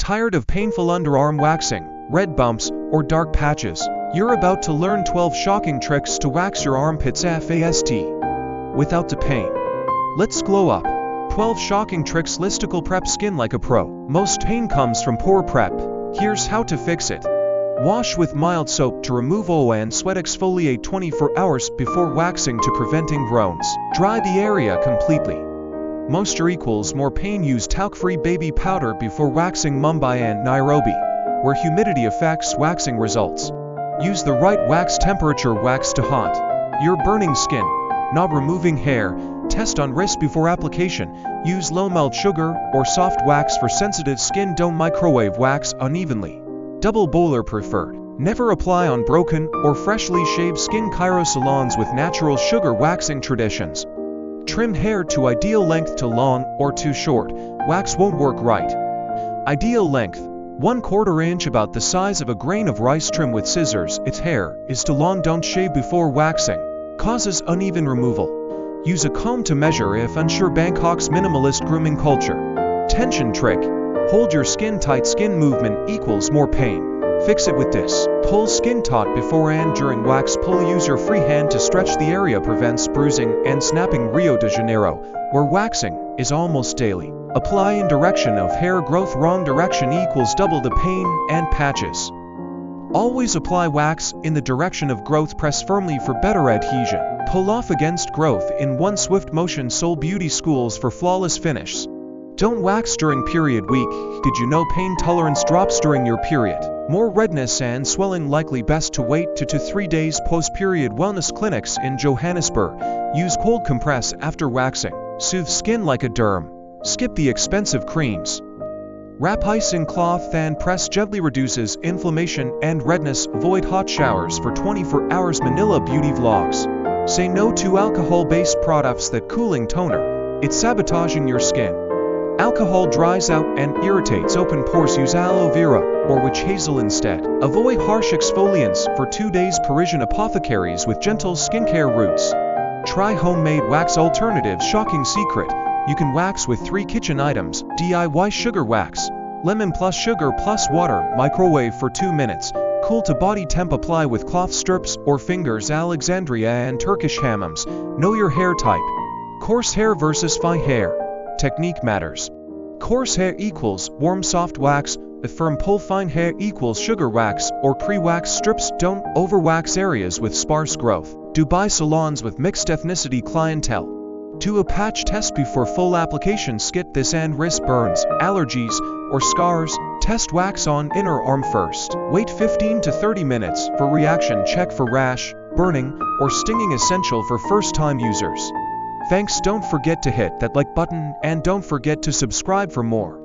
Tired of painful underarm waxing, red bumps, or dark patches? You're about to learn 12 shocking tricks to wax your armpits fast without the pain. Let's glow up. 12 shocking tricks listicle prep skin like a pro. Most pain comes from poor prep. Here's how to fix it. Wash with mild soap to remove oil and sweat. Exfoliate 24 hours before waxing to preventing groans. Dry the area completely. Moisture equals more pain. Use talc-free baby powder before waxing Mumbai and Nairobi, where humidity affects waxing results. Use the right wax temperature. Wax to hot. You're burning skin, not removing hair. Test on wrist before application. Use low melt sugar or soft wax for sensitive skin. Don't microwave wax unevenly. Double boiler preferred. Never apply on broken or freshly shaved skin. Cairo salons with natural sugar waxing traditions. Trim hair to ideal length. Too long or too short, wax won't work right. Ideal length: 1/4 inch, about the size of a grain of rice. Trim with scissors. Its hair is too long. Don't shave before waxing. Causes uneven removal. Use a comb to measure if unsure. Bangkok's minimalist grooming culture. Tension trick: hold your skin tight. Skin movement equals more pain. Fix it with this. Pull skin taut before and during wax. Pull. Use your free hand to stretch the area. Prevents bruising and snapping. Rio de Janeiro, where waxing is almost daily. Apply in direction of hair growth. Wrong direction equals double the pain and patches. Always apply wax in the direction of growth. Press firmly for better adhesion. Pull off against growth in one swift motion. Seoul Beauty Schools for flawless finishes. Don't wax during period week. Did you know pain tolerance drops during your period? More redness and swelling likely. Best to wait 2 to 3 days post-period. Wellness clinics in Johannesburg use cold compress after waxing. Soothe skin like a derm. Skip the expensive creams. Wrap ice in cloth and press gently. Reduces inflammation and redness. Avoid hot showers for 24 hours. Manila Beauty Vlogs. Say no to alcohol-based products. That cooling toner, it's sabotaging your skin. Alcohol dries out and irritates open pores. Use aloe vera or witch hazel instead. Avoid harsh exfoliants for 2 days. Parisian apothecaries with gentle skincare roots. Try homemade wax alternatives. Shocking secret: you can wax with 3 kitchen items. DIY sugar wax: lemon plus sugar plus water. Microwave for 2 minutes. Cool to body temp. Apply with cloth strips or fingers. Alexandria and Turkish hammams. Know your hair type. Coarse hair versus fine hair. Technique matters. Coarse hair equals warm soft wax. A firm pull. Fine hair equals sugar wax or pre-wax strips. Don't overwax areas with sparse growth. Dubai salons with mixed ethnicity clientele. Do a patch test before full application. Skip this and risk burns, allergies, or scars. Test wax on inner arm first. Wait 15 to 30 minutes for reaction. Check for rash, burning, or stinging. Essential for first-time users. Thanks. Don't forget to hit that like button and don't forget to subscribe for more.